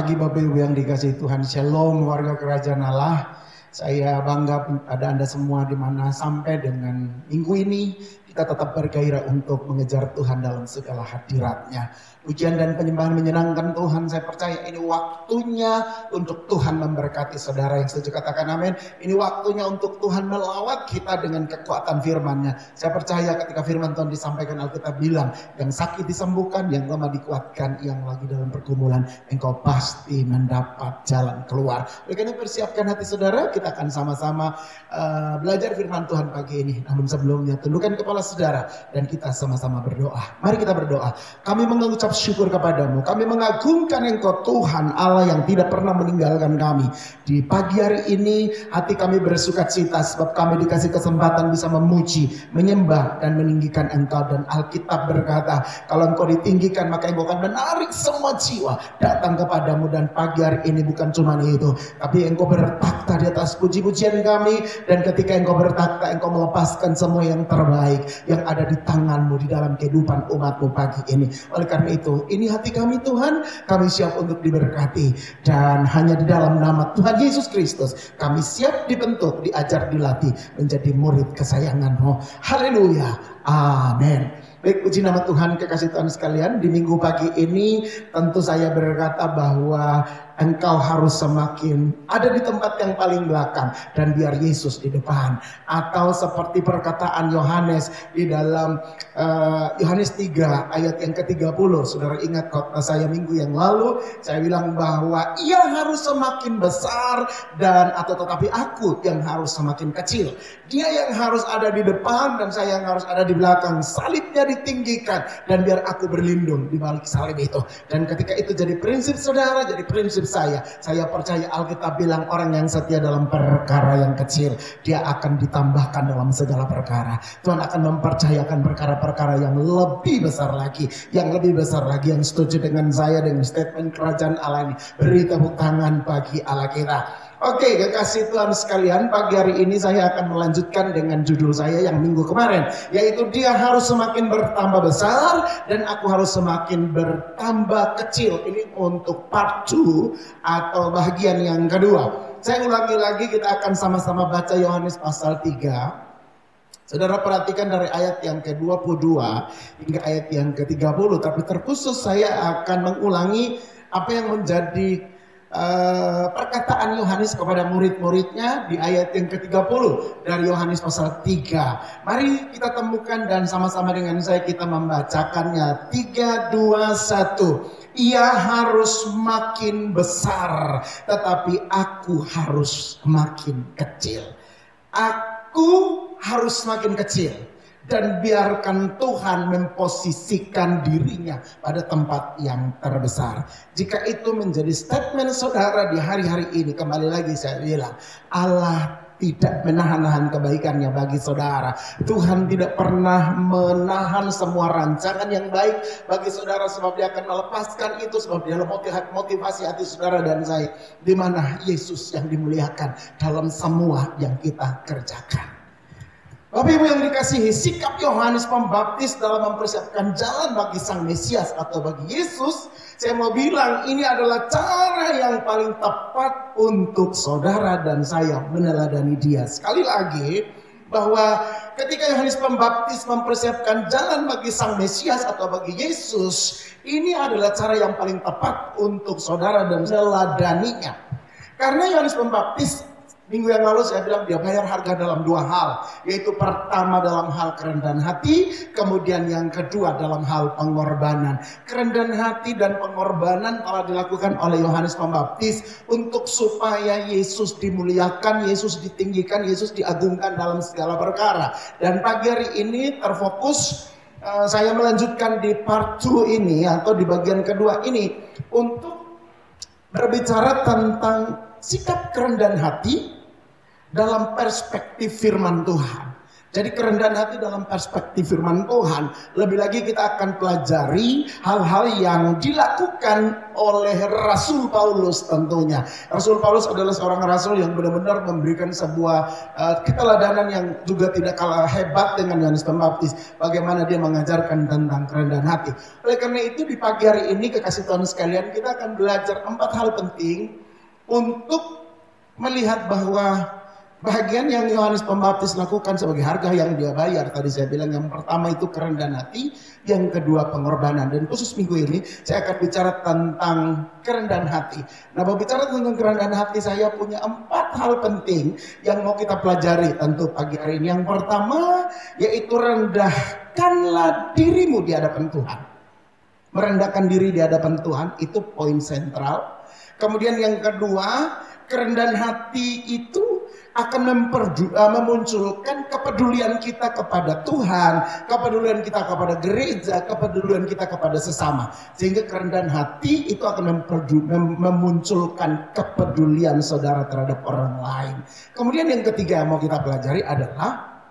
pagi Bapak Ibu yang dikasihi Tuhan. Shalom warga kerajaan Allah. Saya bangga ada Anda semua di mana sampai dengan minggu ini kita tetap bergairah untuk mengejar Tuhan dalam segala hadirat-Nya. Pujian dan penyembahan menyenangkan Tuhan. Saya percaya ini waktunya untuk Tuhan memberkati saudara yang setuju katakan amin. Ini waktunya untuk Tuhan melawat kita dengan kekuatan firman-Nya. Saya percaya ketika firman Tuhan disampaikan, Alkitab bilang yang sakit disembuhkan, yang lemah dikuatkan, yang lagi dalam pergumulan, engkau pasti mendapat jalan keluar. Oleh karena persiapkan hati saudara, kita akan sama-sama belajar firman Tuhan pagi ini. Namun sebelumnya tundukkan kepala saudara dan kita sama-sama berdoa. Mari kita berdoa. Kami mengucap syukur kepadamu. Kami mengagungkan Engkau Tuhan Allah yang tidak pernah meninggalkan kami. Di pagi hari ini hati kami bersukacita sebab kami dikasih kesempatan bisa memuji, menyembah dan meninggikan Engkau. Dan Alkitab berkata, kalau Engkau ditinggikan maka Engkau akan menarik semua jiwa datang kepadamu. Dan pagi hari ini bukan cuma itu, tapi Engkau bertakhta di atas puji-pujian kami. Dan ketika Engkau bertakhta, Engkau melepaskan semua yang terbaik yang ada di tanganmu di dalam kehidupan umatmu pagi ini. Oleh karena itu, ini hati kami Tuhan, kami siap untuk diberkati. Dan hanya di dalam nama Tuhan Yesus Kristus kami siap dibentuk, diajar, dilatih menjadi murid kesayangan-Mu. Haleluya, amin. Baik, puji nama Tuhan, kekasih Tuhan sekalian. Di minggu pagi ini tentu saya berkata bahwa engkau harus semakin ada di tempat yang paling belakang dan biar Yesus di depan. Atau seperti perkataan Yohanes di dalam Yohanes 3 ayat yang ke-30. Saudara ingat khotbah saya minggu yang lalu, saya bilang bahwa ia harus semakin besar tetapi aku yang harus semakin kecil. Dia yang harus ada di depan dan saya yang harus ada di belakang. Salibnya ditinggikan dan biar aku berlindung di balik salib itu. Dan ketika itu jadi prinsip saudara, jadi prinsip saya percaya Alkitab bilang orang yang setia dalam perkara yang kecil, dia akan ditambahkan dalam segala perkara. Tuhan akan mempercayakan perkara-perkara yang lebih besar lagi, yang setuju dengan saya dengan statement kerajaan Allah ini. Beri tepuk tangan bagi Allah kita. Oke, kekasih Tuhan sekalian, pagi hari ini saya akan melanjutkan dengan judul saya yang minggu kemarin, yaitu dia harus semakin bertambah besar dan aku harus semakin bertambah kecil. Ini untuk part 2 atau bagian yang kedua. Saya ulangi lagi, kita akan sama-sama baca Yohanes pasal 3. Saudara perhatikan dari ayat yang ke-22 hingga ayat yang ke-30. Tapi terkhusus saya akan mengulangi apa yang menjadi perkataan Yohanes kepada murid-muridnya di ayat yang ke-30 dari Yohanes pasal 3. Mari kita temukan dan sama-sama dengan saya kita membacakannya. 3, 2, 1. Ia harus makin besar, tetapi aku harus makin kecil. Aku harus makin kecil. Dan biarkan Tuhan memposisikan dirinya pada tempat yang terbesar. Jika itu menjadi statement saudara di hari-hari ini, kembali lagi saya bilang, Allah tidak menahan-nahan kebaikannya bagi saudara. Tuhan tidak pernah menahan semua rancangan yang baik bagi saudara, sebab dia akan melepaskan itu, sebab dia motivasi hati saudara dan saya. Di mana Yesus yang dimuliakan dalam semua yang kita kerjakan. Bapak Ibu yang dikasihi, sikap Yohanes Pembaptis dalam mempersiapkan jalan bagi Sang Mesias atau bagi Yesus, saya mau bilang ini adalah cara yang paling tepat untuk saudara dan saya meneladani dia. Sekali lagi, bahwa ketika Yohanes Pembaptis mempersiapkan jalan bagi Sang Mesias atau bagi Yesus, ini adalah cara yang paling tepat untuk saudara dan meneladaninya. Karena Yohanes Pembaptis minggu yang lalu saya bilang dia bayar harga dalam 2 hal. Yaitu pertama dalam hal kerendahan hati. Kemudian yang kedua dalam hal pengorbanan. Kerendahan hati dan pengorbanan telah dilakukan oleh Yohanes Pembaptis. Untuk supaya Yesus dimuliakan, Yesus ditinggikan, Yesus diagungkan dalam segala perkara. Dan pagi hari ini terfokus saya melanjutkan di part 2 ini atau di bagian kedua ini. Untuk berbicara tentang sikap kerendahan hati dalam perspektif firman Tuhan. Jadi kerendahan hati dalam perspektif firman Tuhan, lebih lagi kita akan pelajari hal-hal yang dilakukan oleh Rasul Paulus tentunya. Rasul Paulus adalah seorang rasul yang benar-benar memberikan sebuah keteladanan yang juga tidak kalah hebat dengan Yohanes Pembaptis. Bagaimana dia mengajarkan tentang kerendahan hati. Oleh karena itu di pagi hari ini kekasih Tuhan sekalian, kita akan belajar 4 hal penting untuk melihat bahwa bahagian yang Yohanes Pembaptis lakukan sebagai harga yang dia bayar. Tadi saya bilang yang pertama itu kerendahan hati, yang kedua pengorbanan. Dan khusus minggu ini saya akan bicara tentang kerendahan hati. Nah, berbicara tentang kerendahan hati, saya punya 4 hal penting yang mau kita pelajari tentu pagi hari ini. Yang pertama yaitu rendahkanlah dirimu di hadapan Tuhan. Merendahkan diri di hadapan Tuhan itu poin sentral. Kemudian yang kedua, kerendahan hati itu akan memunculkan kepedulian kita kepada Tuhan, kepedulian kita kepada gereja, kepedulian kita kepada sesama. Sehingga kerendahan hati itu akan memunculkan kepedulian saudara terhadap orang lain. Kemudian yang ketiga yang mau kita pelajari adalah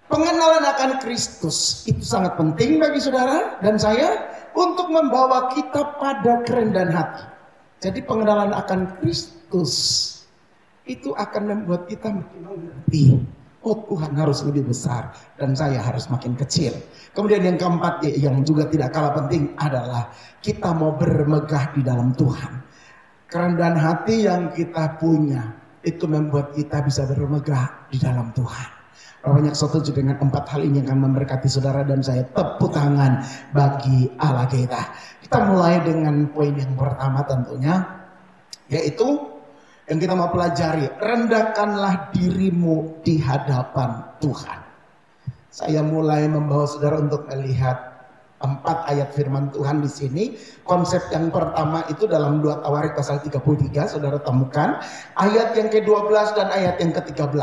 pengenalan akan Kristus. Itu sangat penting bagi saudara dan saya untuk membawa kita pada kerendahan hati. Jadi pengenalan akan Kristus itu akan membuat kita makin mengerti, oh Tuhan harus lebih besar dan saya harus makin kecil. Kemudian yang keempat yang juga tidak kalah penting adalah kita mau bermegah di dalam Tuhan. Kerendahan hati yang kita punya itu membuat kita bisa bermegah di dalam Tuhan. Banyak setuju dengan 4 hal ini yang akan memberkati saudara dan saya tepuk tangan bagi Allah kita. Kita mulai dengan poin yang pertama tentunya, yaitu yang kita mau pelajari, rendahkanlah dirimu di hadapan Tuhan. Saya mulai membawa saudara untuk melihat 4 ayat firman Tuhan di sini. Konsep yang pertama itu dalam 2 Tawarik pasal 33, saudara temukan ayat yang ke-12 dan ayat yang ke-13.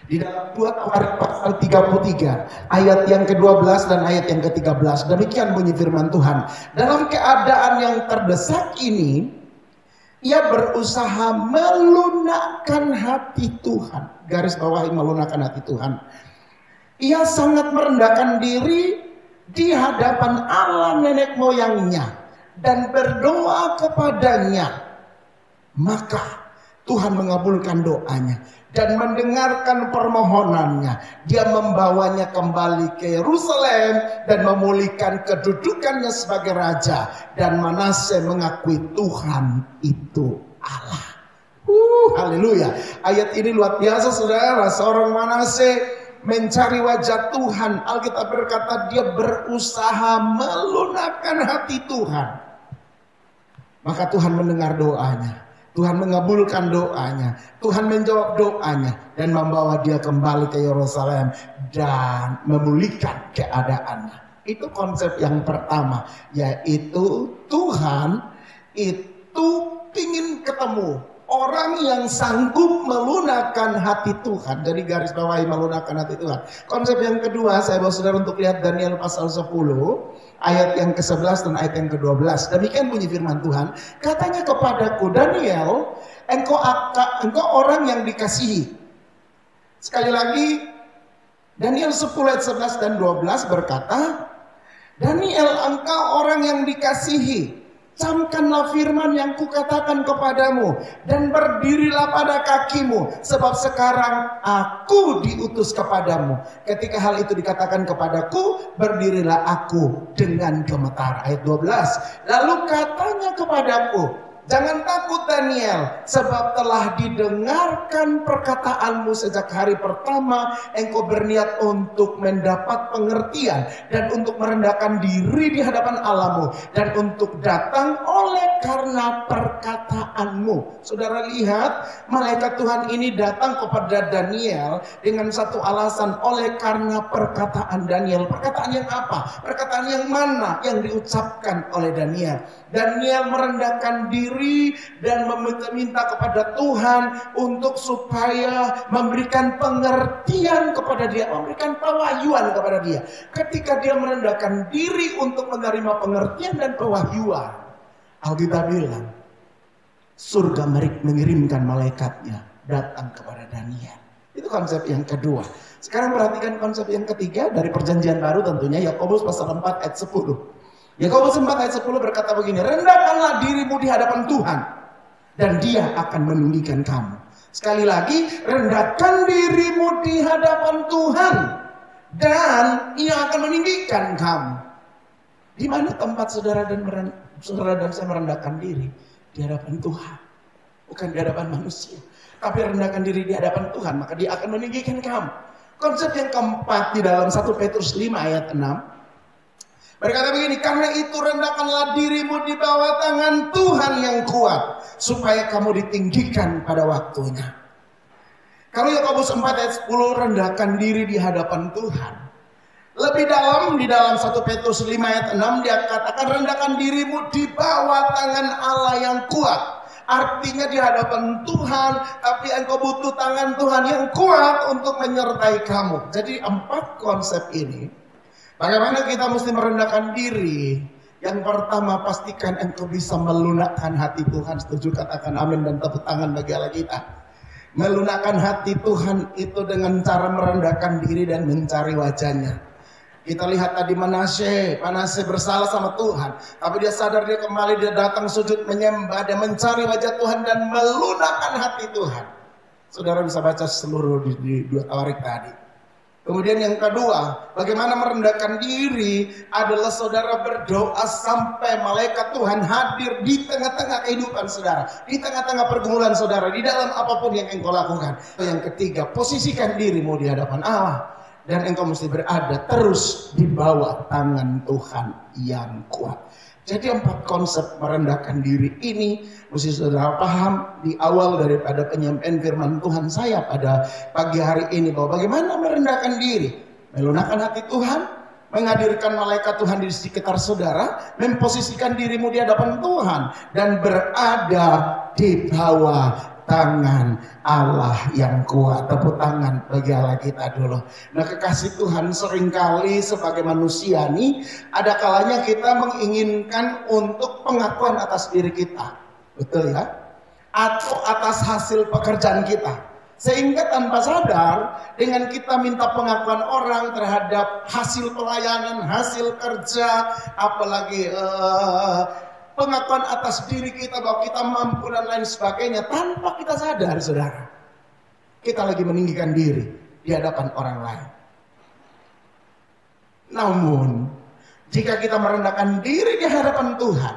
Di dalam 2 Tawarik pasal 33, ayat yang ke-12 dan ayat yang ke-13. Demikian bunyi firman Tuhan. Dalam keadaan yang terdesak ini, ia berusaha melunakkan hati Tuhan. Garis bawahi melunakkan hati Tuhan. Ia sangat merendahkan diri di hadapan Allah nenek moyangnya dan berdoa kepadanya. Maka Tuhan mengabulkan doanya dan mendengarkan permohonannya. Dia membawanya kembali ke Yerusalem dan memulihkan kedudukannya sebagai raja. Dan Manase mengakui Tuhan itu Allah. Haleluya. Ayat ini luar biasa saudara. Seorang Manase mencari wajah Tuhan. Alkitab berkata dia berusaha melunakkan hati Tuhan. Maka Tuhan mendengar doanya. Tuhan mengabulkan doanya. Tuhan menjawab doanya. Dan membawa dia kembali ke Yerusalem. Dan memulihkan keadaannya. Itu konsep yang pertama. Yaitu Tuhan itu ingin ketemu orang yang sanggup melunakkan hati Tuhan. Jadi garis bawahi melunakkan hati Tuhan. Konsep yang kedua saya bawa saudara untuk lihat Daniel pasal 10. Ayat yang ke-11 dan ayat yang ke-12. Demikian bunyi firman Tuhan. Katanya kepadaku, Daniel, engkau orang yang dikasihi. Sekali lagi, Daniel 10 ayat 11 dan 12 berkata, Daniel, engkau orang yang dikasihi. Camkanlah firman yang kukatakan kepadamu dan berdirilah pada kakimu, sebab sekarang aku diutus kepadamu. Ketika hal itu dikatakan kepadaku, berdirilah aku dengan gemetar. Ayat 12. Lalu katanya kepadaku, jangan takut Daniel, sebab telah didengarkan perkataanmu sejak hari pertama engkau berniat untuk mendapat pengertian dan untuk merendahkan diri di hadapan Allahmu dan untuk datang oleh karena perkataanmu. Saudara lihat, malaikat Tuhan ini datang kepada Daniel dengan satu alasan, oleh karena perkataan Daniel. Perkataan yang apa? Perkataan yang mana yang diucapkan oleh Daniel? Daniel merendahkan diri dan meminta kepada Tuhan untuk supaya memberikan pengertian kepada dia, memberikan pewahyuan kepada dia. Ketika dia merendahkan diri untuk menerima pengertian dan pewahyuan, Alkitab bilang surga mengirimkan malaikatnya datang kepada Daniel. Itu konsep yang kedua. Sekarang perhatikan konsep yang ketiga dari perjanjian baru tentunya, Yakobus pasal 4 ayat 10. Yakobus 4 ayat 10 berkata begini, rendahkanlah dirimu di hadapan Tuhan dan Dia akan meninggikan kamu. Sekali lagi, rendahkan dirimu di hadapan Tuhan dan Ia akan meninggikan kamu. Di mana tempat saudara dan saya merendahkan diri? Di hadapan Tuhan, bukan di hadapan manusia. Tapi rendahkan diri di hadapan Tuhan, maka Dia akan meninggikan kamu. Konsep yang keempat di dalam 1 Petrus 5 ayat 6 berkata begini, karena itu rendahkanlah dirimu di bawah tangan Tuhan yang kuat, supaya kamu ditinggikan pada waktunya. Kalau Yakobus 4 ayat 10, rendahkan diri di hadapan Tuhan. Lebih dalam di dalam 1 Petrus 5 ayat 6 dia katakan rendahkan dirimu di bawah tangan Allah yang kuat. Artinya di hadapan Tuhan, tapi engkau butuh tangan Tuhan yang kuat untuk menyertai kamu. Jadi 4 konsep ini, bagaimana kita mesti merendahkan diri. Yang pertama, pastikan engkau bisa melunakkan hati Tuhan. Setuju, katakan amin dan tepuk tangan bagi Allah kita. Melunakkan hati Tuhan itu dengan cara merendahkan diri dan mencari wajahnya. Kita lihat tadi Manasye bersalah sama Tuhan, tapi dia sadar, dia kembali, dia datang sujud menyembah, dia mencari wajah Tuhan dan melunakkan hati Tuhan. Saudara bisa baca seluruh di 2 Tawarik tadi. Kemudian yang kedua, bagaimana merendahkan diri adalah saudara berdoa sampai malaikat Tuhan hadir di tengah-tengah kehidupan saudara, di tengah-tengah pergumulan saudara, di dalam apapun yang engkau lakukan. Yang ketiga, posisikan dirimu di hadapan Allah. Dan engkau mesti berada terus di bawah tangan Tuhan yang kuat. Jadi 4 konsep merendahkan diri ini mesti saudara paham di awal daripada penyampaian firman Tuhan saya pada pagi hari ini, bahwa bagaimana merendahkan diri, melunakkan hati Tuhan, menghadirkan malaikat Tuhan di sekitar saudara, memposisikan dirimu di hadapan Tuhan, dan berada di bawah tangan Allah yang kuat. Tepuk tangan bagi Allah kita dulu. Nah, kekasih Tuhan, seringkali sebagai manusia nih, ada kalanya kita menginginkan untuk pengakuan atas diri kita, betul ya, atau atas hasil pekerjaan kita, sehingga tanpa sadar dengan kita minta pengakuan orang terhadap hasil pelayanan, hasil kerja, apalagi pengakuan atas diri kita bahwa kita mampu dan lain sebagainya, tanpa kita sadar saudara, kita lagi meninggikan diri di hadapan orang lain. Namun jika kita merendahkan diri di hadapan Tuhan,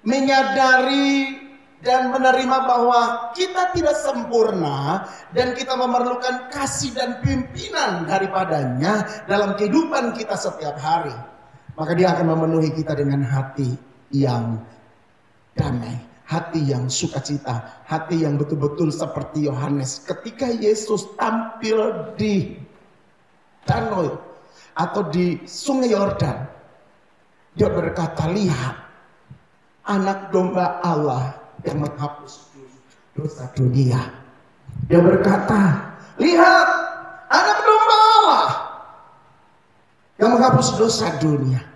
menyadari dan menerima bahwa kita tidak sempurna dan kita memerlukan kasih dan pimpinan daripadanya dalam kehidupan kita setiap hari, maka Dia akan memenuhi kita dengan hati yang damai, hati yang sukacita, hati yang betul-betul seperti Yohanes ketika Yesus tampil di danau atau di sungai Yordan. Dia berkata, lihat anak domba Allah yang menghapus dosa dunia. Dia berkata, lihat anak domba Allah yang menghapus dosa dunia.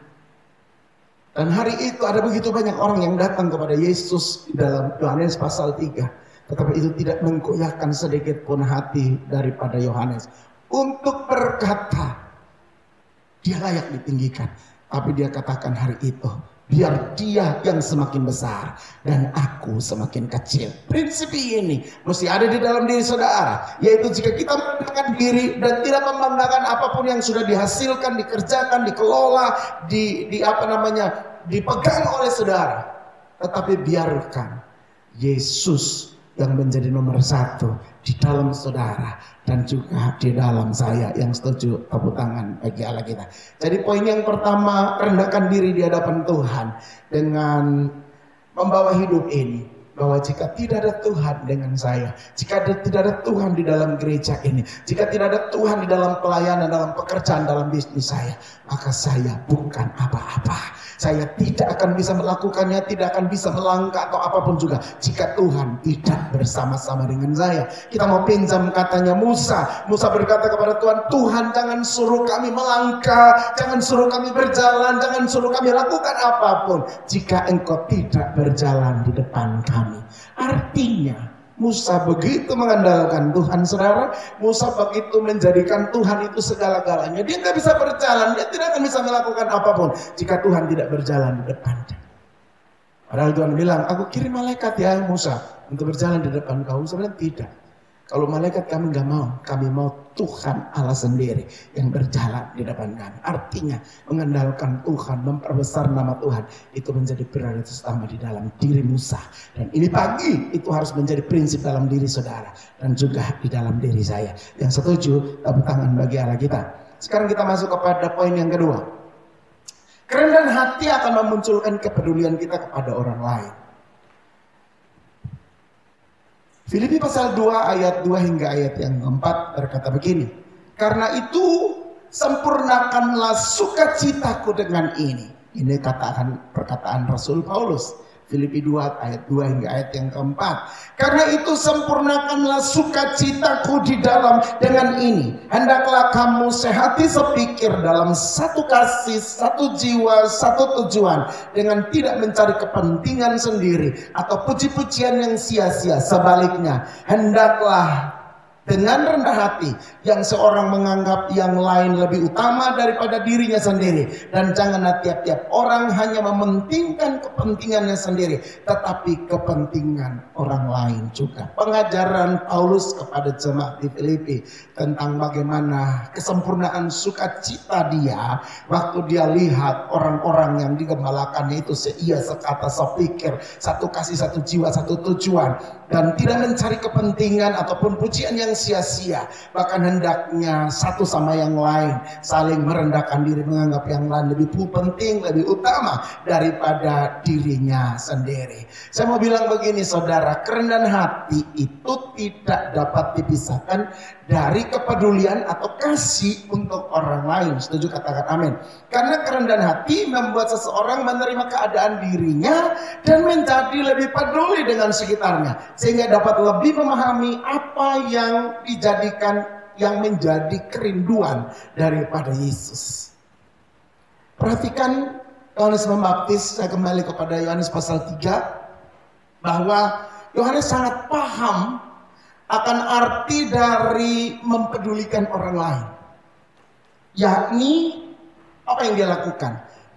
Dan hari itu ada begitu banyak orang yang datang kepada Yesus di dalam Yohanes pasal 3. Tetapi itu tidak menggoyahkan sedikit pun hati daripada Yohanes untuk berkata, dia layak ditinggikan. Tapi dia katakan hari itu, biar dia yang semakin besar dan aku semakin kecil. Prinsip ini mesti ada di dalam diri saudara, yaitu jika kita merendahkan diri dan tidak membanggakan apapun yang sudah dihasilkan, dikerjakan, dikelola, dipegang oleh saudara, tetapi biarkan Yesus yang menjadi nomor 1 di dalam saudara dan juga di dalam saya. Yang setuju tepuk tangan bagi Allah kita. Jadi poin yang pertama, rendahkan diri di hadapan Tuhan dengan membawa hidup ini, bahwa jika tidak ada Tuhan dengan saya, jika tidak ada Tuhan di dalam gereja ini, jika tidak ada Tuhan di dalam pelayanan, dalam pekerjaan, dalam bisnis saya, maka saya bukan apa-apa. Saya tidak akan bisa melakukannya, tidak akan bisa melangkah atau apapun juga jika Tuhan tidak bersama-sama dengan saya. Kita mau pinjam katanya Musa. Musa berkata kepada Tuhan, Tuhan jangan suruh kami melangkah, jangan suruh kami berjalan, jangan suruh kami lakukan apapun jika Engkau tidak berjalan di depan kami. Artinya Musa begitu mengandalkan Tuhan, saudara. Musa begitu menjadikan Tuhan itu segala-galanya. Dia nggak bisa berjalan, dia tidak akan bisa melakukan apapun jika Tuhan tidak berjalan di depannya. Padahal Tuhan bilang, aku kirim malaikat ya Musa untuk berjalan di depan kau. Sebenarnya tidak. Kalau malaikat kami nggak mau, kami mau Tuhan Allah sendiri yang berjalan di depan kami. Artinya mengandalkan Tuhan, memperbesar nama Tuhan, itu menjadi prioritas utama di dalam diri Musa. Dan ini pagi itu harus menjadi prinsip dalam diri saudara dan juga di dalam diri saya. Yang setuju, tepuk tangan bagi Allah kita. Sekarang kita masuk kepada poin yang kedua. Kerendahan hati akan memunculkan kepedulian kita kepada orang lain. Filipi pasal 2 ayat 2 hingga ayat yang keempat berkata begini. Karena itu sempurnakanlah sukacitaku dengan ini. Ini perkataan Rasul Paulus. Filipi 2 ayat 2 hingga ayat yang keempat. Karena itu sempurnakanlah sukacitaku di dalam dengan ini. Hendaklah kamu sehati sepikir dalam satu kasih, satu jiwa, satu tujuan. Dengan tidak mencari kepentingan sendiri atau puji-pujian yang sia-sia. Sebaliknya, hendaklah dengan rendah hati yang seorang menganggap yang lain lebih utama daripada dirinya sendiri. Dan janganlah tiap-tiap orang hanya mementingkan kepentingannya sendiri, tetapi kepentingan orang lain juga. Pengajaran Paulus kepada jemaat di Filipi tentang bagaimana kesempurnaan sukacita dia waktu dia lihat orang-orang yang digembalakannya itu seia, sekata, sepikir, satu kasih, satu jiwa, satu tujuan, dan tidak mencari kepentingan ataupun pujian yang sia-sia. Bahkan hendaknya satu sama yang lain saling merendahkan diri, menganggap yang lain lebih penting, lebih utama daripada dirinya sendiri. Saya mau bilang begini saudara, kerendahan hati itu tidak dapat dipisahkan dari kepedulian atau kasih untuk orang lain. Setuju, katakan amin. Karena kerendahan hati membuat seseorang menerima keadaan dirinya dan menjadi lebih peduli dengan sekitarnya, sehingga dapat lebih memahami apa yang dijadikan, yang menjadi kerinduan daripada Yesus. Perhatikan Yohanes Pembaptis, saya kembali kepada Yohanes pasal 3, bahwa Yohanes sangat paham akan arti dari mempedulikan orang lain. Yakni apa yang dia lakukan?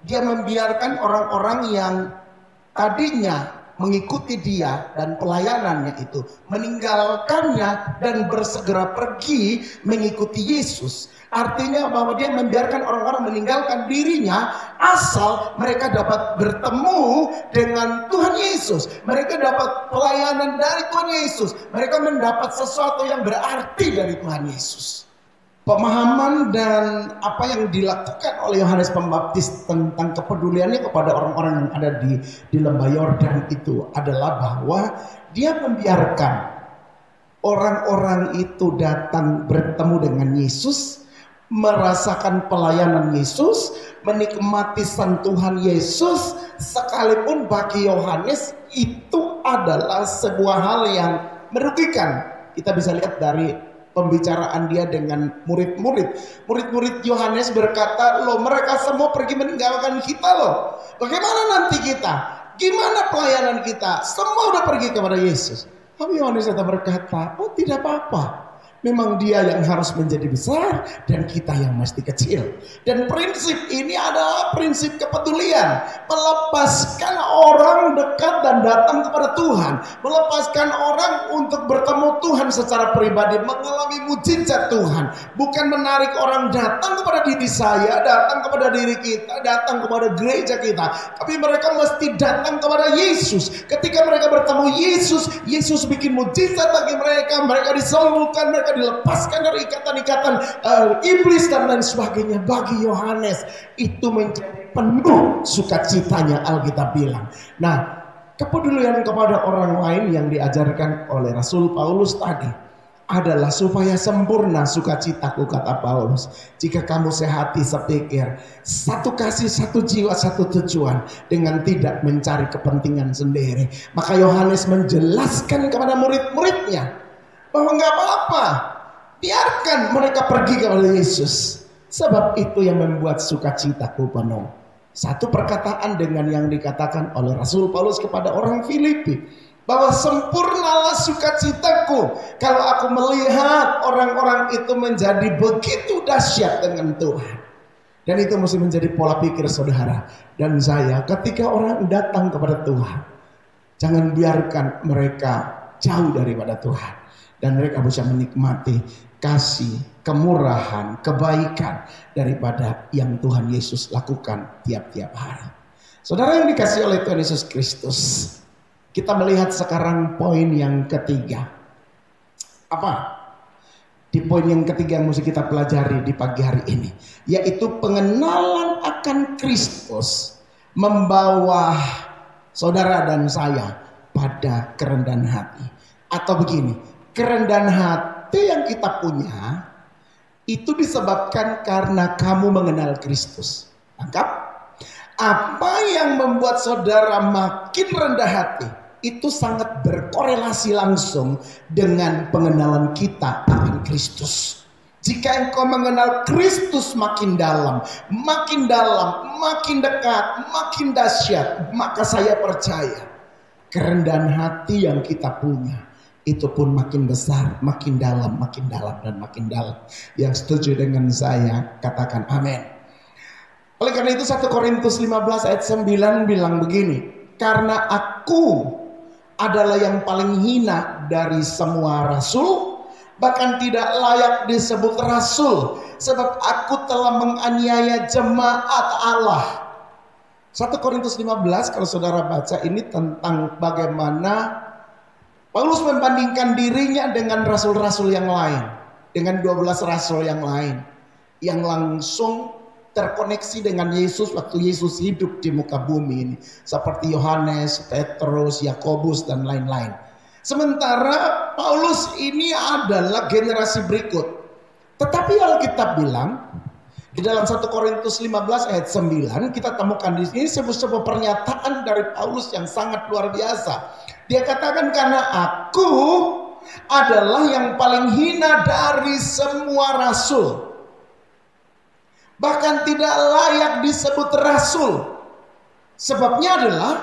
Dia membiarkan orang-orang yang tadinya mengikuti dia dan pelayanannya itu, meninggalkannya dan bersegera pergi mengikuti Yesus. Artinya bahwa dia membiarkan orang-orang meninggalkan dirinya asal mereka dapat bertemu dengan Tuhan Yesus. Mereka dapat pelayanan dari Tuhan Yesus. Mereka mendapat sesuatu yang berarti dari Tuhan Yesus. Pemahaman dan apa yang dilakukan oleh Yohanes Pembaptis tentang kepeduliannya kepada orang-orang yang ada di lembah Yordan itu adalah bahwa dia membiarkan orang-orang itu datang bertemu dengan Yesus, merasakan pelayanan Yesus, menikmati sentuhan Yesus, sekalipun bagi Yohanes itu adalah sebuah hal yang merugikan. Kita bisa lihat dari pembicaraan dia dengan murid-murid. Murid-murid Yohanes berkata, loh mereka semua pergi meninggalkan kita loh. Bagaimana nanti kita? Gimana pelayanan kita? Semua udah pergi kepada Yesus. Tapi Yohanes tetap berkata, oh tidak apa-apa. Memang dia yang harus menjadi besar dan kita yang mesti kecil. Dan prinsip ini adalah prinsip kepedulian. Melepaskan orang dekat dan datang kepada Tuhan. Melepaskan orang untuk bertemu Tuhan secara pribadi. Mengalami mujizat Tuhan. Bukan menarik orang datang kepada diri saya, datang kepada diri kita, datang kepada gereja kita. Tapi mereka mesti datang kepada Yesus. Ketika mereka bertemu Yesus, Yesus bikin mujizat bagi mereka. Mereka disembuhkan, mereka dilepaskan dari ikatan-ikatan iblis dan lain sebagainya. Bagi Yohanes itu menjadi penuh sukacitanya, Alkitab bilang. Nah, kepedulian kepada orang lain yang diajarkan oleh Rasul Paulus tadi adalah supaya sempurna sukacitaku, kata Paulus, jika kamu sehati sepikir, satu kasih, satu jiwa, satu tujuan, dengan tidak mencari kepentingan sendiri. Maka Yohanes menjelaskan kepada murid-muridnya bahwa nggak apa-apa, biarkan mereka pergi kepada Yesus, sebab itu yang membuat sukacitaku penuh. Satu perkataan dengan yang dikatakan oleh Rasul Paulus kepada orang Filipi, Bahwa sempurnalah sukacitaku kalau aku melihat orang-orang itu menjadi begitu dahsyat dengan Tuhan. Dan itu mesti menjadi pola pikir saudara dan saya ketika orang datang kepada Tuhan. Jangan biarkan mereka jauh daripada Tuhan. Dan mereka bisa menikmati kasih, kemurahan, kebaikan daripada yang Tuhan Yesus lakukan tiap-tiap hari. Saudara yang dikasihi oleh Tuhan Yesus Kristus, kita melihat sekarang poin yang ketiga. Apa? Di poin yang ketiga yang mesti kita pelajari di pagi hari ini, yaitu pengenalan akan Kristus membawa saudara dan saya pada kerendahan hati. Atau begini, kerendahan hati yang kita punya itu disebabkan karena kamu mengenal Kristus. Tangkap? Apa yang membuat saudara makin rendah hati itu sangat berkorelasi langsung dengan pengenalan kita akan Kristus. Jika engkau mengenal Kristus makin dalam, makin dekat, makin dahsyat, maka saya percaya kerendahan hati yang kita punya itu pun makin besar, makin dalam, dan makin dalam. Yang setuju dengan saya katakan amin. Oleh karena itu 1 Korintus 15 ayat 9 bilang begini, karena aku adalah yang paling hina dari semua rasul, bahkan tidak layak disebut rasul, sebab aku telah menganiaya jemaat Allah. 1 Korintus 15 kalau saudara baca ini tentang bagaimana Paulus membandingkan dirinya dengan rasul-rasul yang lain, dengan 12 rasul yang lain yang langsung terkoneksi dengan Yesus waktu Yesus hidup di muka bumi ini, seperti Yohanes, Petrus, Yakobus dan lain-lain. Sementara Paulus ini adalah generasi berikut. Tetapi Alkitab bilang di dalam 1 Korintus 15 ayat 9 kita temukan di sini sebuah pernyataan dari Paulus yang sangat luar biasa. Dia katakan, karena aku adalah yang paling hina dari semua rasul, bahkan tidak layak disebut rasul. Sebabnya adalah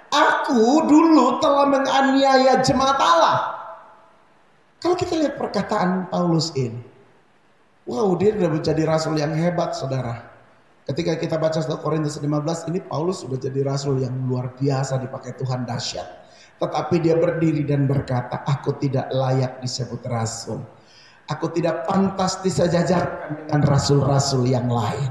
aku dulu telah menganiaya jemaat Allah. Kalau kita lihat perkataan Paulus ini, wow, dia sudah menjadi rasul yang hebat saudara. Ketika kita baca 1 Korintus 15 ini, Paulus sudah jadi rasul yang luar biasa, dipakai Tuhan dahsyat. Tetapi dia berdiri dan berkata, aku tidak layak disebut rasul. Aku tidak pantas disejajarkan dengan rasul-rasul yang lain.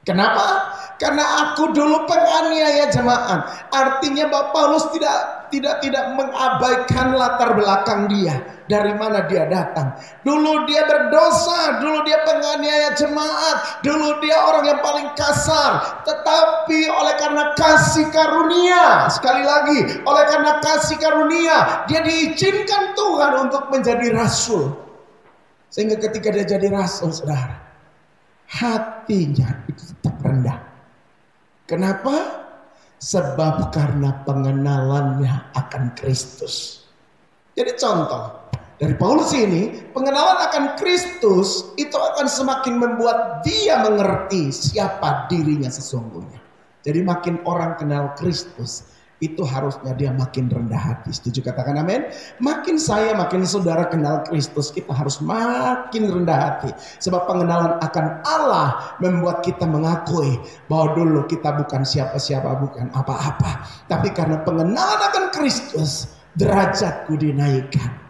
Kenapa? Karena aku dulu penganiaya jemaat. Artinya bahwa Paulus tidak mengabaikan latar belakang dia. Dari mana dia datang. Dulu dia berdosa. Dulu dia penganiaya jemaat. Dulu dia orang yang paling kasar. Tetapi oleh karena kasih karunia. Sekali lagi. Oleh karena kasih karunia. Dia diizinkan Tuhan untuk menjadi rasul. Sehingga ketika dia jadi rasul, saudara, hatinya itu tetap rendah. Kenapa? Sebab karena pengenalannya akan Kristus. Jadi contoh dari Paulus ini, pengenalan akan Kristus itu akan semakin membuat dia mengerti siapa dirinya sesungguhnya. Jadi makin orang kenal Kristus, itu harusnya dia makin rendah hati. Setuju katakan amin? Makin saya, makin saudara kenal Kristus, kita harus makin rendah hati. Sebab pengenalan akan Allah membuat kita mengakui bahwa dulu kita bukan siapa-siapa, bukan apa-apa. Tapi karena pengenalan akan Kristus, derajatku dinaikkan,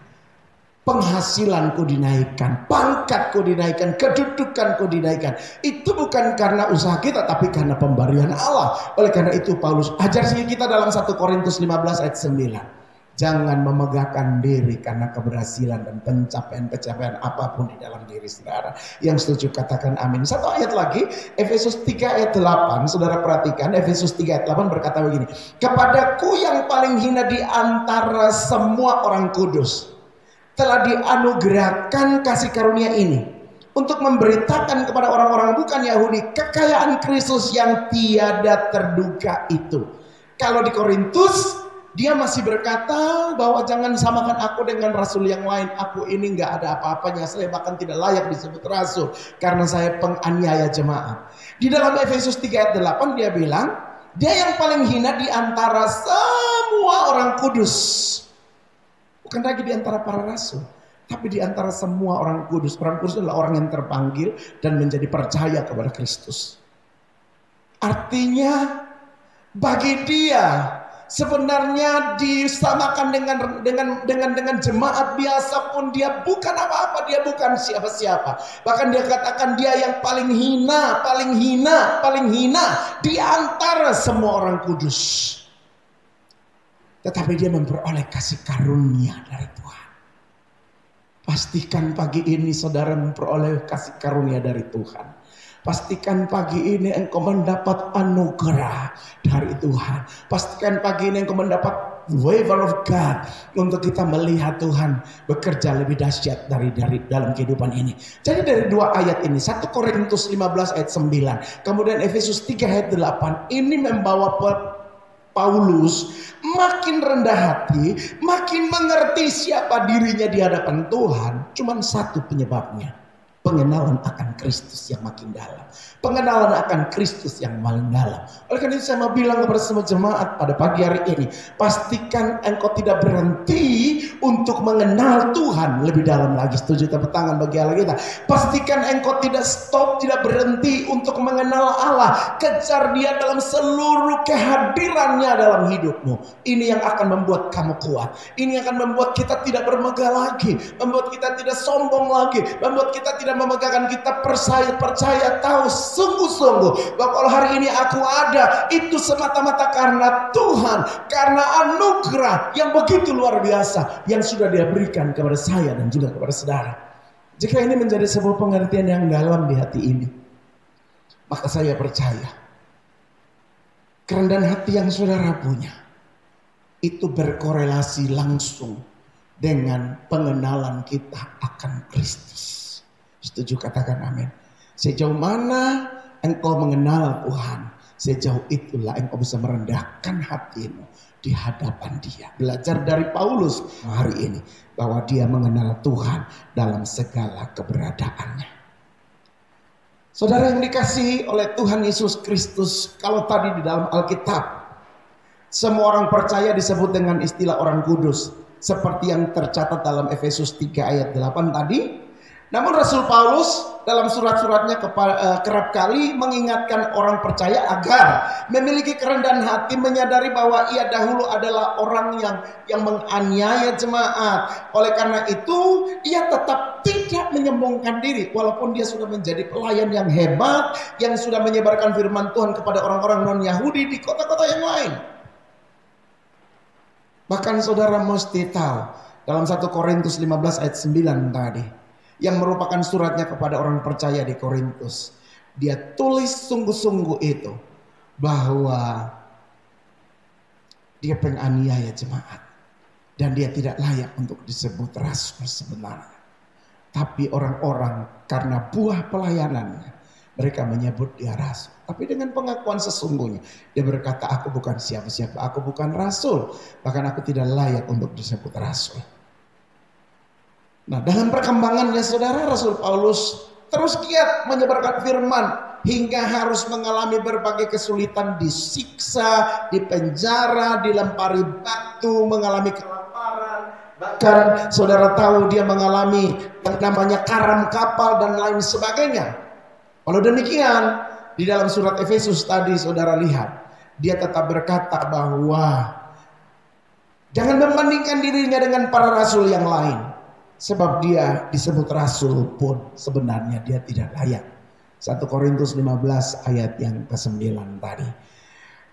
penghasilanku dinaikkan, pangkatku dinaikkan, kedudukanku dinaikkan. Itu bukan karena usaha kita, tapi karena pemberian Allah. Oleh karena itu Paulus ajar kita dalam 1 Korintus 15 ayat 9. Jangan memegahkan diri karena keberhasilan dan pencapaian-pencapaian apapun di dalam diri saudara. Yang setuju katakan amin. Satu ayat lagi, Efesus 3 ayat 8. Saudara perhatikan, Efesus 3 ayat 8 berkata begini. Kepadaku yang paling hina di antara semua orang kudus, telah dianugerahkan kasih karunia ini untuk memberitakan kepada orang-orang bukan Yahudi kekayaan Kristus yang tiada terduga itu. Kalau di Korintus dia masih berkata bahwa jangan samakan aku dengan rasul yang lain. Aku ini nggak ada apa-apanya. Saya bahkan tidak layak disebut rasul karena saya penganiaya jemaat. Di dalam Efesus 3 ayat 8 dia bilang, dia yang paling hina di antara semua orang kudus. Bukan lagi di antara para rasul, tapi di antara semua orang kudus. Orang kudus adalah orang yang terpanggil dan menjadi percaya kepada Kristus. Artinya bagi dia sebenarnya disamakan dengan jemaat biasa pun dia bukan apa-apa, dia bukan siapa-siapa. Bahkan dia katakan dia yang paling hina di antara semua orang kudus. Tetapi dia memperoleh kasih karunia dari Tuhan. Pastikan pagi ini saudara memperoleh kasih karunia dari Tuhan. Pastikan pagi ini engkau mendapat anugerah dari Tuhan. Pastikan pagi ini engkau mendapat favor of God untuk kita melihat Tuhan bekerja lebih dahsyat dari dalam kehidupan ini. Jadi dari dua ayat ini, 1 Korintus 15 ayat 9, kemudian Efesus 3 ayat 8, ini membawa Paulus makin rendah hati, makin mengerti siapa dirinya di hadapan Tuhan. Cuman satu penyebabnya, pengenalan akan Kristus yang makin dalam. Pengenalan akan Kristus yang makin dalam. Oleh karena itu saya mau bilang kepada semua jemaat pada pagi hari ini, pastikan engkau tidak berhenti untuk mengenal Tuhan lebih dalam lagi. Setuju? Tepuk tangan bagi Allah kita. Pastikan engkau tidak stop, tidak berhenti untuk mengenal Allah. Kejar dia dalam seluruh kehadirannya dalam hidupmu. Ini yang akan membuat kamu kuat. Ini yang akan membuat kita tidak bermegah lagi, membuat kita tidak sombong lagi, membuat kita tidak memegahkan kita percaya tahu sungguh-sungguh bahwa kalau hari ini aku ada, itu semata-mata karena Tuhan, karena anugerah yang begitu luar biasa yang sudah dia berikan kepada saya dan juga kepada saudara. Jika ini menjadi sebuah pengertian yang dalam di hati ini, maka saya percaya kerendahan hati yang saudara punya itu berkorelasi langsung dengan pengenalan kita akan Kristus. Setuju? Katakan amin. Sejauh mana engkau mengenal Tuhan, sejauh itulah engkau bisa merendahkan hatimu di hadapan dia. Belajar dari Paulus hari ini bahwa dia mengenal Tuhan dalam segala keberadaannya. Saudara yang dikasihi oleh Tuhan Yesus Kristus, kalau tadi di dalam Alkitab semua orang percaya disebut dengan istilah orang kudus, seperti yang tercatat dalam Efesus 3 ayat 8 tadi. Namun Rasul Paulus dalam surat-suratnya kerap kali mengingatkan orang percaya agar memiliki kerendahan hati, menyadari bahwa ia dahulu adalah orang yang menganiaya jemaat. Oleh karena itu ia tetap tidak menyombongkan diri, walaupun dia sudah menjadi pelayan yang hebat, yang sudah menyebarkan firman Tuhan kepada orang-orang non-Yahudi di kota-kota yang lain. Bahkan saudara mesti tahu dalam 1 Korintus 15 ayat 9 tadi, yang merupakan suratnya kepada orang percaya di Korintus, dia tulis sungguh-sungguh itu bahwa dia penganiaya jemaat dan dia tidak layak untuk disebut rasul sebenarnya. Tapi orang-orang karena buah pelayanannya, mereka menyebut dia rasul. Tapi dengan pengakuan sesungguhnya, dia berkata, aku bukan siapa-siapa, aku bukan rasul, bahkan aku tidak layak untuk disebut rasul. Nah, dalam perkembangannya saudara, Rasul Paulus terus giat menyebarkan firman hingga harus mengalami berbagai kesulitan, disiksa, dipenjara, dilempari batu, mengalami kelaparan. Bahkan saudara tahu dia mengalami yang namanya karam kapal dan lain sebagainya. Walau demikian, di dalam surat Efesus tadi saudara lihat, dia tetap berkata bahwa jangan membandingkan dirinya dengan para rasul yang lain. Sebab dia disebut rasul pun sebenarnya dia tidak layak. 1 Korintus 15 ayat yang ke-9 tadi.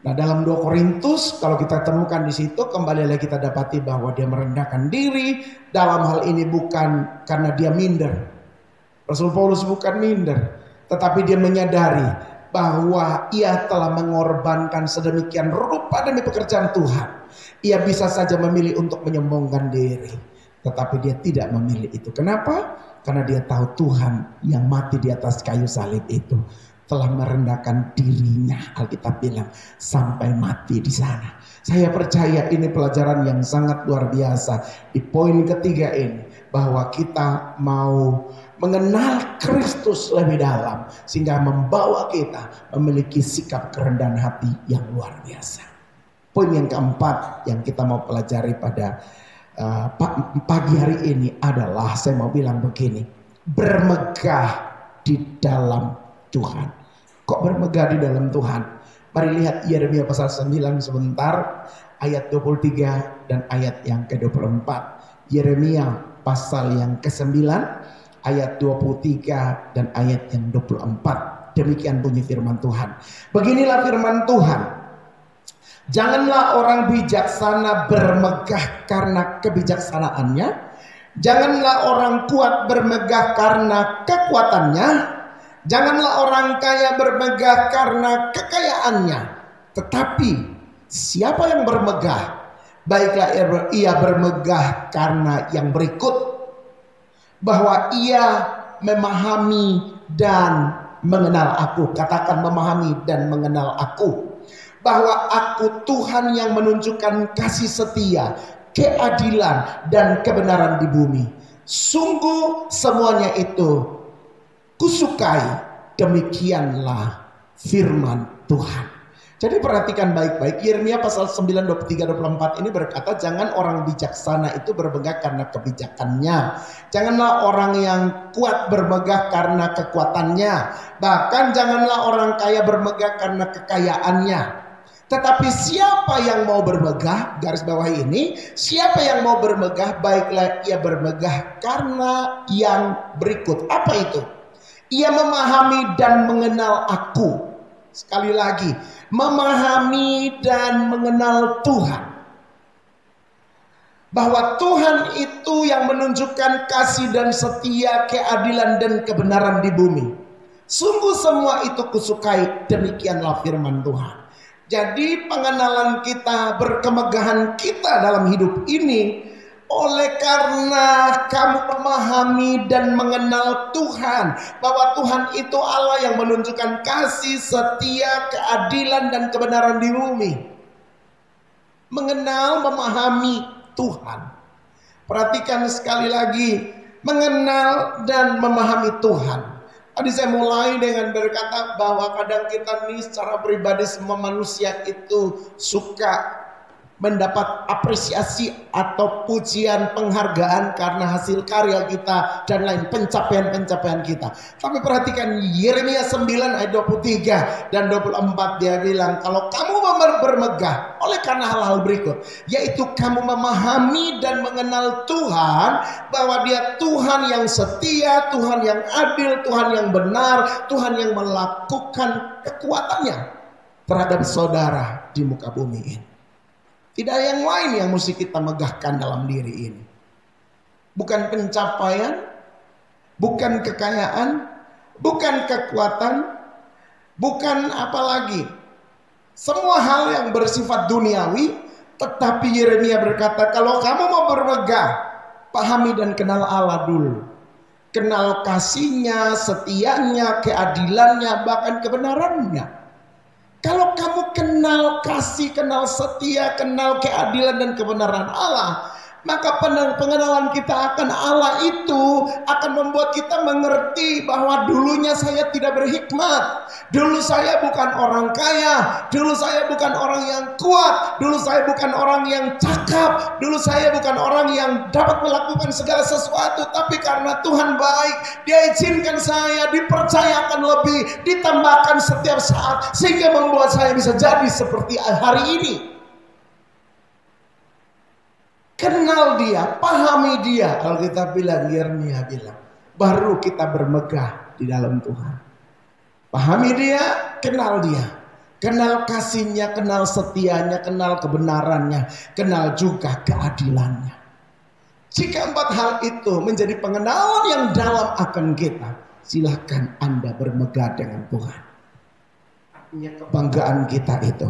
Nah, dalam 2 Korintus kalau kita temukan di situ, kembali lagi kita dapati bahwa dia merendahkan diri. Dalam hal ini bukan karena dia minder. Rasul Paulus bukan minder, tetapi dia menyadari bahwa ia telah mengorbankan sedemikian rupa demi pekerjaan Tuhan. Ia bisa saja memilih untuk menyombongkan diri, tetapi dia tidak memilih itu. Kenapa? Karena dia tahu Tuhan yang mati di atas kayu salib itu telah merendahkan dirinya, Alkitab bilang, sampai mati di sana. Saya percaya ini pelajaran yang sangat luar biasa. Di poin ketiga ini, bahwa kita mau mengenal Kristus lebih dalam, sehingga membawa kita memiliki sikap kerendahan hati yang luar biasa. Poin yang keempat yang kita mau pelajari pada pagi hari ini adalah saya mau bilang begini, bermegah di dalam Tuhan. Kok bermegah di dalam Tuhan? Mari lihat Yeremia pasal 9 sebentar, ayat 23 dan ayat yang ke-24. Yeremia pasal yang ke-9 ayat 23 dan ayat yang 24. Demikian bunyi firman Tuhan. Beginilah firman Tuhan. Janganlah orang bijaksana bermegah karena kebijaksanaannya. Janganlah orang kuat bermegah karena kekuatannya. Janganlah orang kaya bermegah karena kekayaannya. Tetapi siapa yang bermegah, baiklah ia bermegah karena yang berikut, bahwa ia memahami dan mengenal aku. Katakan memahami dan mengenal aku. Bahwa aku Tuhan yang menunjukkan kasih setia, keadilan dan kebenaran di bumi. Sungguh semuanya itu kusukai. Demikianlah firman Tuhan. Jadi perhatikan baik-baik, Yeremia pasal 9, 23-24 ini berkata, jangan orang bijaksana itu bermegah karena kebijakannya. Janganlah orang yang kuat bermegah karena kekuatannya. Bahkan janganlah orang kaya bermegah karena kekayaannya. Tetapi siapa yang mau bermegah, garis bawah ini, siapa yang mau bermegah, baiklah ia bermegah karena yang berikut. Apa itu? Ia memahami dan mengenal aku. Sekali lagi, memahami dan mengenal Tuhan. Bahwa Tuhan itu yang menunjukkan kasih dan setia, keadilan dan kebenaran di bumi. Sungguh semua itu kusukai, demikianlah firman Tuhan. Jadi pengenalan kita, berkemegahan kita dalam hidup ini oleh karena kamu memahami dan mengenal Tuhan, bahwa Tuhan itu Allah yang menunjukkan kasih, setia, keadilan dan kebenaran di bumi. Mengenal, memahami Tuhan. Perhatikan sekali lagi, mengenal dan memahami Tuhan. Tadi saya mulai dengan berkata bahwa kadang kita nih secara pribadi, semua manusia itu suka mendapat apresiasi atau pujian, penghargaan karena hasil karya kita dan lain pencapaian-pencapaian kita. Tapi perhatikan Yeremia 9 ayat 23 dan 24, dia bilang kalau kamu bermegah oleh karena hal-hal berikut, yaitu kamu memahami dan mengenal Tuhan, bahwa dia Tuhan yang setia, Tuhan yang adil, Tuhan yang benar, Tuhan yang melakukan kekuatannya terhadap saudara di muka bumi ini. Tidak ada yang lain yang mesti kita megahkan dalam diri ini. Bukan pencapaian, bukan kekayaan, bukan kekuatan, bukan apa lagi. Semua hal yang bersifat duniawi. Tetapi Yeremia berkata, kalau kamu mau bermegah, pahami dan kenal Allah dulu. Kenal kasihnya, setianya, keadilannya, bahkan kebenarannya. Kalau kamu kenal kasih, kenal setia, kenal keadilan dan kebenaran Allah, maka pengenalan kita akan Allah itu akan membuat kita mengerti bahwa dulunya saya tidak berhikmat, dulu saya bukan orang kaya, dulu saya bukan orang yang kuat, dulu saya bukan orang yang cakap, dulu saya bukan orang yang dapat melakukan segala sesuatu. Tapi karena Tuhan baik, Dia izinkan saya dipercayakan lebih, ditambahkan setiap saat, sehingga membuat saya bisa jadi seperti hari ini. Kenal Dia, pahami Dia. Kalau kita bilang, Yeremia bilang, baru kita bermegah di dalam Tuhan. Pahami Dia, kenal Dia. Kenal kasihnya, kenal setianya, kenal kebenarannya, kenal juga keadilannya. Jika 4 hal itu menjadi pengenalan yang dalam akan kita, silakan Anda bermegah dengan Tuhan. Artinya kebanggaan kita itu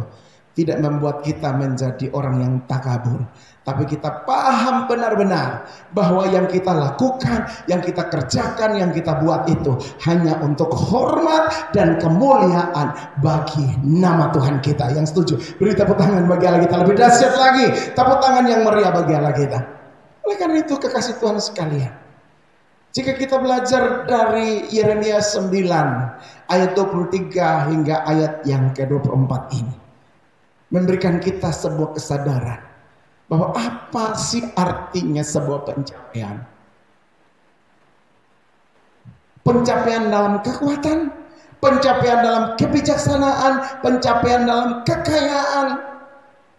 tidak membuat kita menjadi orang yang takabur, tapi kita paham benar-benar bahwa yang kita lakukan, yang kita kerjakan, yang kita buat itu hanya untuk hormat dan kemuliaan bagi nama Tuhan kita. Yang setuju beri tepuk tangan bagi Allah kita. Lebih dahsyat lagi, tepuk tangan yang meriah bagi Allah kita. Oleh karena itu, kekasih Tuhan sekalian, jika kita belajar dari Yeremia 9 ayat 23 hingga ayat yang ke-24 ini, memberikan kita sebuah kesadaran Bahwa apa sih artinya sebuah pencapaian? Pencapaian dalam kekuatan, pencapaian dalam kebijaksanaan, pencapaian dalam kekayaan.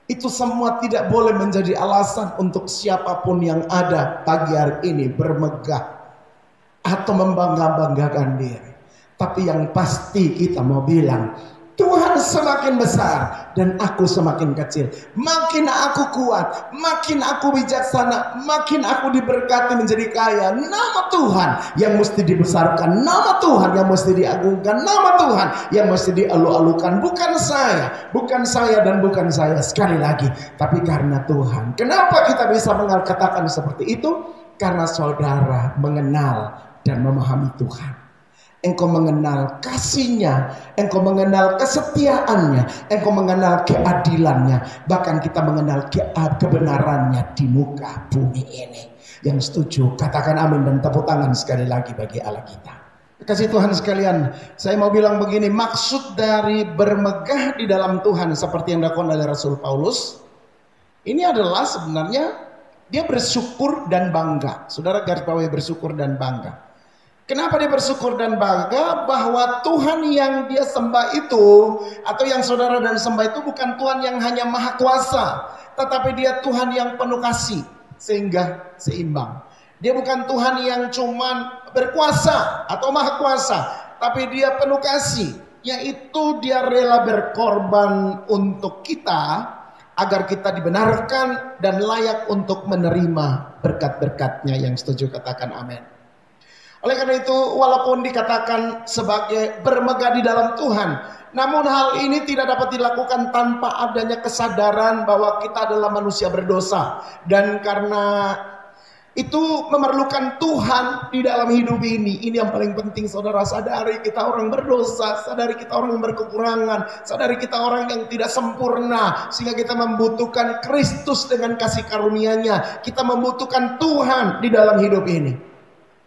Itu semua tidak boleh menjadi alasan untuk siapapun yang ada pagi hari ini bermegah atau membangga-banggakan diri. Tapi yang pasti kita mau bilang, Tuhan semakin besar dan aku semakin kecil. Makin aku kuat, makin aku bijaksana, makin aku diberkati menjadi kaya. Nama Tuhan yang mesti dibesarkan, nama Tuhan yang mesti diagungkan, nama Tuhan yang mesti dialu-alukan. Bukan saya dan bukan saya sekali lagi, tapi karena Tuhan. Kenapa kita bisa mengatakan seperti itu? Karena saudara mengenal dan memahami Tuhan. Engkau mengenal kasih-Nya, engkau mengenal kesetiaannya, engkau mengenal keadilannya, bahkan kita mengenal kebenarannya di muka bumi ini. Yang setuju katakan amin dan tepuk tangan sekali lagi bagi Allah kita. Kasih Tuhan sekalian, saya mau bilang begini, maksud dari bermegah di dalam Tuhan seperti yang dilakukan oleh Rasul Paulus, ini adalah sebenarnya dia bersyukur dan bangga. Saudara garis bawahi bersyukur dan bangga. Kenapa dia bersyukur dan bangga? Bahwa Tuhan yang dia sembah itu, atau yang saudara dan sembah itu bukan Tuhan yang hanya maha kuasa, tetapi dia Tuhan yang penuh kasih, sehingga seimbang. Dia bukan Tuhan yang cuma berkuasa atau maha kuasa, tapi dia penuh kasih, yaitu dia rela berkorban untuk kita, agar kita dibenarkan dan layak untuk menerima berkat-berkat-Nya. Yang setuju katakan amin. Oleh karena itu, walaupun dikatakan sebagai bermegah di dalam Tuhan, namun hal ini tidak dapat dilakukan tanpa adanya kesadaran bahwa kita adalah manusia berdosa. Dan karena itu memerlukan Tuhan di dalam hidup ini. Ini yang paling penting saudara sadari, kita orang berdosa, sadari kita orang yang berkekurangan, sadari kita orang yang tidak sempurna, sehingga kita membutuhkan Kristus dengan kasih karunia-Nya. Kita membutuhkan Tuhan di dalam hidup ini.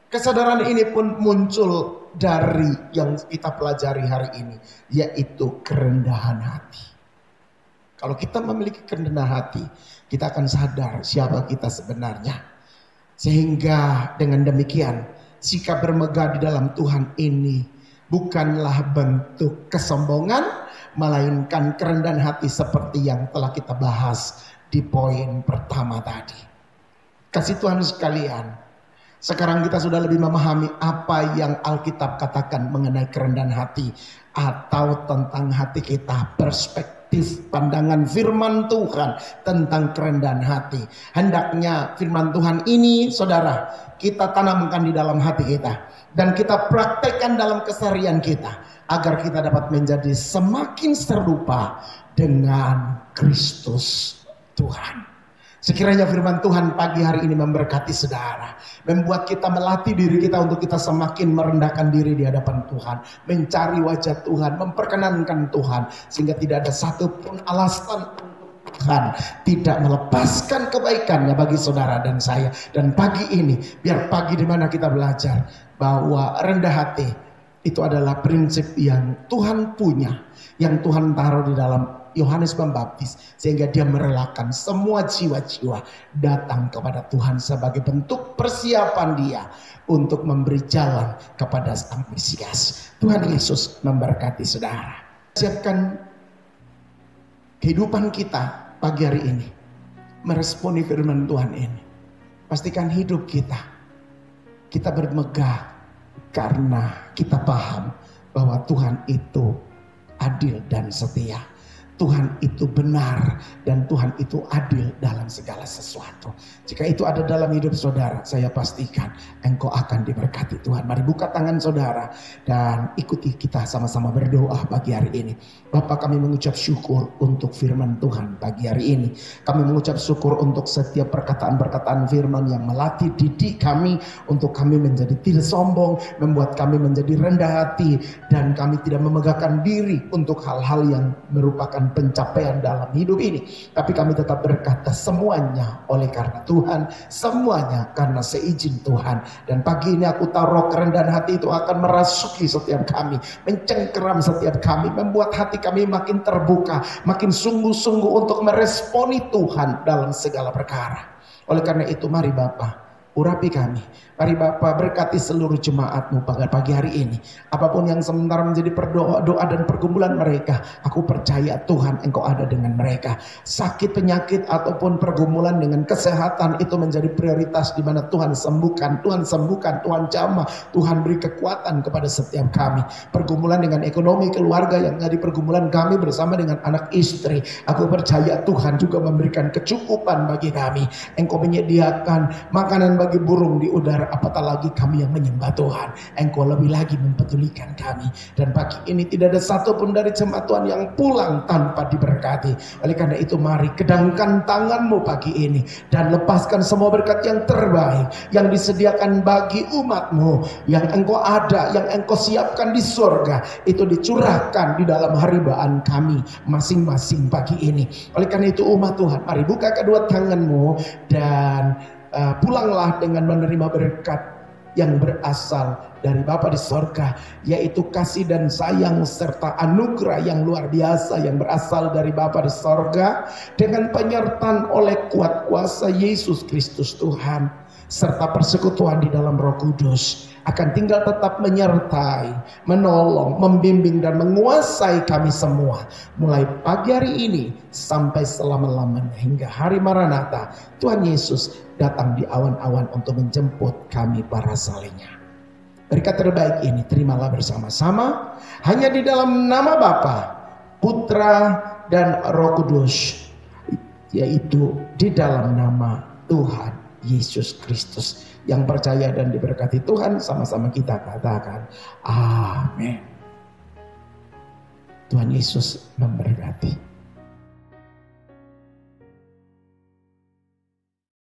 Kesadaran ini pun muncul dari yang kita pelajari hari ini, yaitu kerendahan hati. Kalau kita memiliki kerendahan hati, kita akan sadar siapa kita sebenarnya. Sehingga dengan demikian, sikap bermegah di dalam Tuhan ini bukanlah bentuk kesombongan, melainkan kerendahan hati seperti yang telah kita bahas di poin pertama tadi. Kasih Tuhan sekalian, sekarang kita sudah lebih memahami apa yang Alkitab katakan mengenai kerendahan hati, atau tentang hati kita, perspektif pandangan firman Tuhan tentang kerendahan hati. Hendaknya firman Tuhan ini saudara kita tanamkan di dalam hati kita dan kita praktekkan dalam keseharian kita, agar kita dapat menjadi semakin serupa dengan Kristus Tuhan. Sekiranya firman Tuhan pagi hari ini memberkati saudara, membuat kita melatih diri kita untuk kita semakin merendahkan diri di hadapan Tuhan, mencari wajah Tuhan, memperkenankan Tuhan, sehingga tidak ada satupun alasan untuk Tuhan tidak melepaskan kebaikannya bagi saudara dan saya. Dan pagi ini, biar pagi di mana kita belajar bahwa rendah hati itu adalah prinsip yang Tuhan punya, yang Tuhan taruh di dalam Yohanes Pembaptis, sehingga dia merelakan semua jiwa-jiwa datang kepada Tuhan sebagai bentuk persiapan dia untuk memberi jalan kepada Sang Mesias. Tuhan Yesus memberkati saudara. Siapkan kehidupan kita pagi hari ini meresponi firman Tuhan ini. Pastikan hidup kita bermegah karena kita paham bahwa Tuhan itu adil dan setia. Tuhan itu benar dan Tuhan itu adil dalam segala sesuatu. Jika itu ada dalam hidup saudara, saya pastikan engkau akan diberkati Tuhan. Mari buka tangan saudara dan ikuti kita sama-sama berdoa pagi hari ini. Bapa, kami mengucap syukur untuk firman Tuhan pagi hari ini. Kami mengucap syukur untuk setiap perkataan-perkataan firman yang melatih didik kami untuk kami menjadi tidak sombong, membuat kami menjadi rendah hati, dan kami tidak memegahkan diri untuk hal-hal yang merupakan mendapatkan pencapaian dalam hidup ini. Tapi kami tetap berkata semuanya oleh karena Tuhan, semuanya karena seizin Tuhan. Dan pagi ini aku taruh kerendahan hati itu akan merasuki setiap kami, mencengkeram setiap kami, membuat hati kami makin terbuka, makin sungguh-sungguh untuk meresponi Tuhan dalam segala perkara. Oleh karena itu mari Bapa, urapi kami. Mari Bapa, berkati seluruh jemaat-Mu pada pagi hari ini. Apapun yang sementara menjadi doa dan pergumulan mereka, aku percaya Tuhan Engkau ada dengan mereka. Sakit, penyakit ataupun pergumulan dengan kesehatan itu menjadi prioritas, di mana Tuhan sembuhkan, Tuhan sembuhkan, Tuhan jamah, Tuhan beri kekuatan kepada setiap kami. Pergumulan dengan ekonomi keluarga yang jadi pergumulan kami bersama dengan anak istri, aku percaya Tuhan juga memberikan kecukupan bagi kami. Engkau menyediakan makanan bagi burung di udara, apatah lagi kami yang menyembah Tuhan. Engkau lebih lagi mempedulikan kami. Dan pagi ini tidak ada satupun dari jemaat Tuhan yang pulang tanpa diberkati. Oleh karena itu mari kedangkan tangan-Mu pagi ini dan lepaskan semua berkat yang terbaik yang disediakan bagi umat-Mu, yang Engkau ada, yang Engkau siapkan di surga, itu dicurahkan di dalam haribaan kami masing-masing pagi ini. Oleh karena itu umat Tuhan, mari buka kedua tangan-Mu dan pulanglah dengan menerima berkat yang berasal dari Bapa di sorga, yaitu kasih dan sayang serta anugerah yang luar biasa yang berasal dari Bapa di sorga, dengan penyertaan oleh kuat kuasa Yesus Kristus Tuhan, serta persekutuan di dalam Roh Kudus akan tinggal tetap menyertai, menolong, membimbing dan menguasai kami semua mulai pagi hari ini sampai selama-lamanya hingga hari Maranatha Tuhan Yesus datang di awan-awan untuk menjemput kami para salehnya. Berkat terbaik ini terimalah bersama-sama hanya di dalam nama Bapa, Putra dan Roh Kudus, yaitu di dalam nama Tuhan Yesus Kristus. Yang percaya dan diberkati Tuhan, sama-sama kita katakan amin. Tuhan Yesus memberkati.